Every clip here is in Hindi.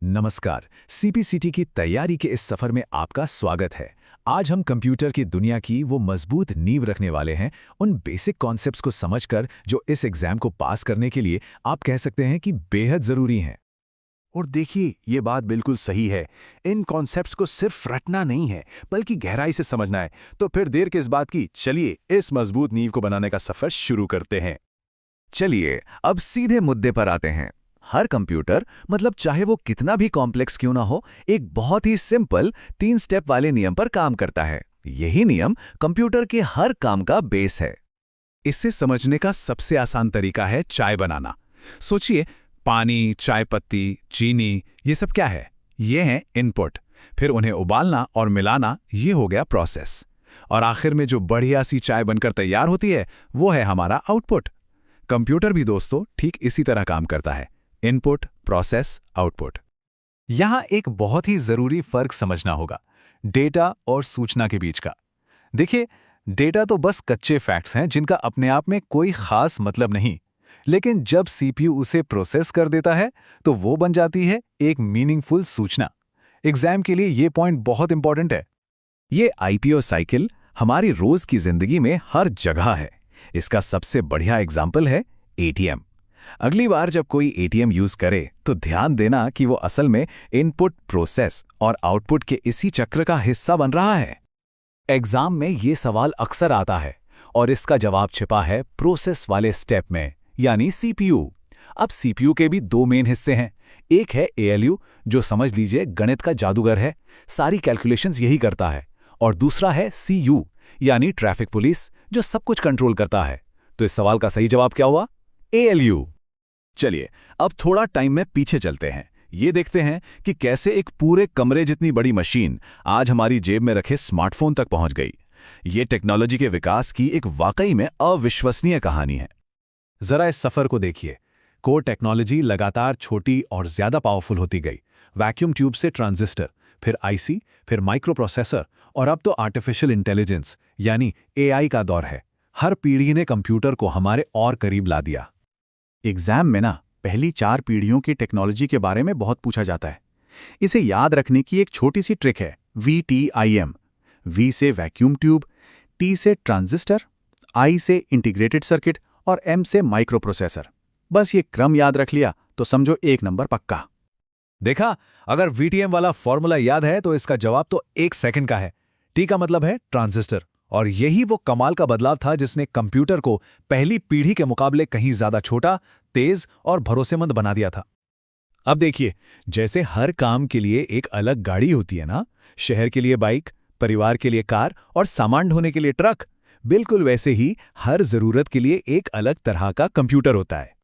नमस्कार। सीपीसीटी की तैयारी के इस सफर में आपका स्वागत है। आज हम कंप्यूटर की दुनिया की वो मजबूत नींव रखने वाले हैं, उन बेसिक कॉन्सेप्ट्स को समझकर जो इस एग्जाम को पास करने के लिए आप कह सकते हैं कि बेहद जरूरी हैं। और देखिए, ये बात बिल्कुल सही है। इन कॉन्सेप्ट्स को सिर्फ रटना नहीं है, बल्कि गहराई से समझना है। तो फिर देर किस बात की, चलिए इस मजबूत नींव को बनाने का सफर शुरू करते हैं। चलिए अब सीधे मुद्दे पर आते हैं। हर कंप्यूटर, मतलब चाहे वो कितना भी कॉम्प्लेक्स क्यों ना हो, एक बहुत ही सिंपल 3 स्टेप वाले नियम पर काम करता है। यही नियम कंप्यूटर के हर काम का बेस है। इसे समझने का सबसे आसान तरीका है चाय बनाना। सोचिए, पानी, चाय पत्ती, चीनी, ये सब क्या है? ये है इनपुट। फिर उन्हें उबालना और मिलाना, ये हो गया प्रोसेस। और आखिर में जो बढ़िया सी चाय बनकर तैयार होती है, वो है हमारा आउटपुट। कंप्यूटर भी दोस्तों ठीक इसी तरह काम करता है। Input, process, output. यहां एक बहुत ही जरूरी फर्क समझना होगा, डेटा और सूचना के बीच का। देखिए, डेटा तो बस कच्चे फैक्ट्स हैं जिनका अपने आप में कोई खास मतलब नहीं। लेकिन जब सीपीयू उसे प्रोसेस कर देता है, तो वो बन जाती है एक मीनिंगफुल सूचना। एग्जाम के लिए ये पॉइंट बहुत इंपॉर्टेंट है। ये आईपीओ साइकिल हमारी रोज की जिंदगी में हर जगह है। इसका सबसे बढ़िया एग्जाम्पल है एटीएम। अगली बार जब कोई एटीएम यूज करे तो ध्यान देना कि वो असल में इनपुट, प्रोसेस और आउटपुट के इसी चक्र का हिस्सा बन रहा है। एग्जाम में ये सवाल अक्सर आता है और इसका जवाब छिपा है प्रोसेस वाले स्टेप में, यानी सीपीयू। अब सीपीयू के भी 2 मेन हिस्से हैं। एक है एएलयू, जो समझ लीजिए गणित का जादूगर है, सारी कैलकुलेशंस यही करता है। और दूसरा है सीयू, यानी ट्रैफिक पुलिस, जो सब कुछ कंट्रोल करता है। तो इस सवाल का सही जवाब क्या हुआ? एएलयू। चलिए अब थोड़ा टाइम में पीछे चलते हैं। ये देखते हैं कि कैसे एक पूरे कमरे जितनी बड़ी मशीन आज हमारी जेब में रखे स्मार्टफोन तक पहुंच गई। ये टेक्नोलॉजी के विकास की एक वाकई में अविश्वसनीय कहानी है। जरा इस सफर को देखिए। कोर टेक्नोलॉजी लगातार छोटी और ज्यादा पावरफुल होती गई। वैक्यूम ट्यूब से ट्रांजिस्टर, फिर आईसी, फिर माइक्रो प्रोसेसर, और अब तो आर्टिफिशियल इंटेलिजेंस यानी एआई का दौर है। हर पीढ़ी ने कंप्यूटर को हमारे और करीब ला दिया। एग्जाम में ना पहली 4 पीढ़ियों की टेक्नोलॉजी के बारे में बहुत पूछा जाता है। इसे याद रखने की एक छोटी सी ट्रिक है, VTIM। V से वैक्यूम ट्यूब, T से ट्रांजिस्टर, I से इंटीग्रेटेड सर्किट और M से माइक्रो प्रोसेसर। बस ये क्रम याद रख लिया तो समझो 1 नंबर पक्का। देखा, अगर VTM वाला फॉर्मूला याद है तो इसका जवाब तो 1 सेकंड का है। टी का मतलब है ट्रांजिस्टर, और यही वो कमाल का बदलाव था जिसने कंप्यूटर को पहली पीढ़ी के मुकाबले कहीं ज्यादा छोटा, तेज और भरोसेमंद बना दिया था। अब देखिए, जैसे हर काम के लिए एक अलग गाड़ी होती है ना, शहर के लिए बाइक, परिवार के लिए कार और सामान ढोने के लिए ट्रक, बिल्कुल वैसे ही हर जरूरत के लिए एक अलग तरह का कंप्यूटर होता है।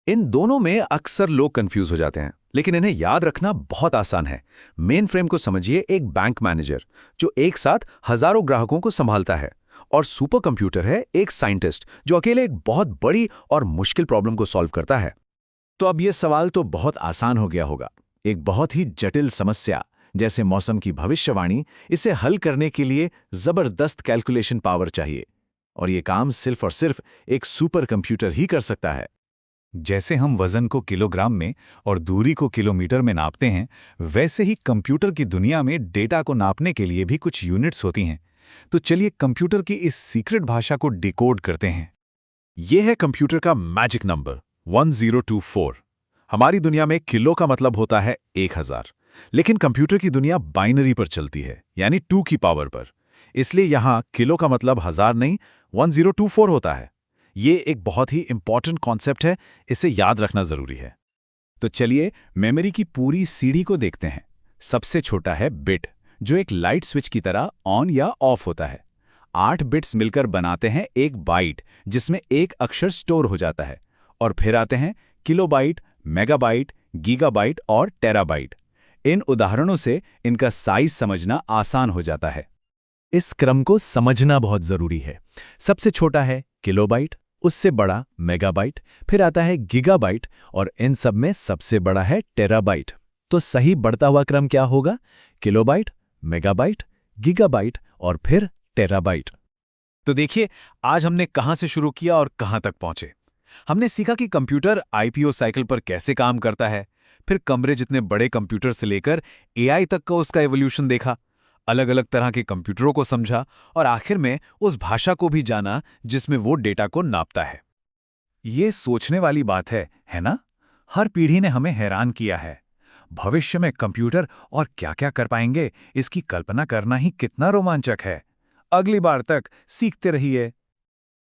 इन दोनों में अक्सर लोग कंफ्यूज हो जाते हैं, लेकिन इन्हें याद रखना बहुत आसान है। मेन फ्रेम को समझिए एक बैंक मैनेजर जो एक साथ हजारों ग्राहकों को संभालता है, और सुपर कंप्यूटर है एक साइंटिस्ट जो अकेले एक बहुत बड़ी और मुश्किल प्रॉब्लम को सॉल्व करता है। तो अब ये सवाल तो बहुत आसान हो गया होगा। एक बहुत ही जटिल समस्या जैसे मौसम की भविष्यवाणी, इसे हल करने के लिए जबरदस्त कैलकुलेशन पावर चाहिए, और ये काम सिर्फ और सिर्फ एक सुपर कंप्यूटर ही कर सकता है। जैसे हम वजन को किलोग्राम में और दूरी को किलोमीटर में नापते हैं, वैसे ही कंप्यूटर की दुनिया में डेटा को नापने के लिए भी कुछ यूनिट्स होती हैं। तो चलिए कंप्यूटर की इस सीक्रेट भाषा को डिकोड करते हैं। यह है कंप्यूटर का मैजिक नंबर 1024। हमारी दुनिया में किलो का मतलब होता है 1000, लेकिन कंप्यूटर की दुनिया बाइनरी पर चलती है, यानी 2 की पावर पर। इसलिए यहां किलो का मतलब 1000 नहीं, 1024 होता है। ये एक बहुत ही इंपॉर्टेंट कॉन्सेप्ट है, इसे याद रखना जरूरी है। तो चलिए मेमोरी की पूरी सीढ़ी को देखते हैं। सबसे छोटा है बिट, जो एक लाइट स्विच की तरह ऑन या ऑफ होता है। 8 बिट्स मिलकर बनाते हैं एक बाइट, जिसमें एक अक्षर स्टोर हो जाता है। और फिर आते हैं किलोबाइट, मेगाबाइट, गीगाबाइट और टेराबाइट। इन उदाहरणों से इनका साइज समझना आसान हो जाता है। इस क्रम को समझना बहुत जरूरी है। सबसे छोटा है किलोबाइट, उससे बड़ा मेगाबाइट, फिर आता है गीगाबाइट, और इन सब में सबसे बड़ा है टेराबाइट। तो सही बढ़ता हुआ क्रम क्या होगा? किलोबाइट, मेगाबाइट, गीगाबाइट और फिर टेराबाइट। तो देखिए, आज हमने कहां से शुरू किया और कहां तक पहुंचे। हमने सीखा कि कंप्यूटर आईपीओ साइकिल पर कैसे काम करता है, फिर कमरे जितने बड़े कंप्यूटर से लेकर एआई तक का उसका एवोल्यूशन देखा, अलग अलग तरह के कंप्यूटरों को समझा और आखिर में उस भाषा को भी जाना जिसमें वो डेटा को नापता है। ये सोचने वाली बात है ना? हर पीढ़ी ने हमें हैरान किया है। भविष्य में कंप्यूटर और क्या-क्या कर पाएंगे, इसकी कल्पना करना ही कितना रोमांचक है। अगली बार तक सीखते रहिए।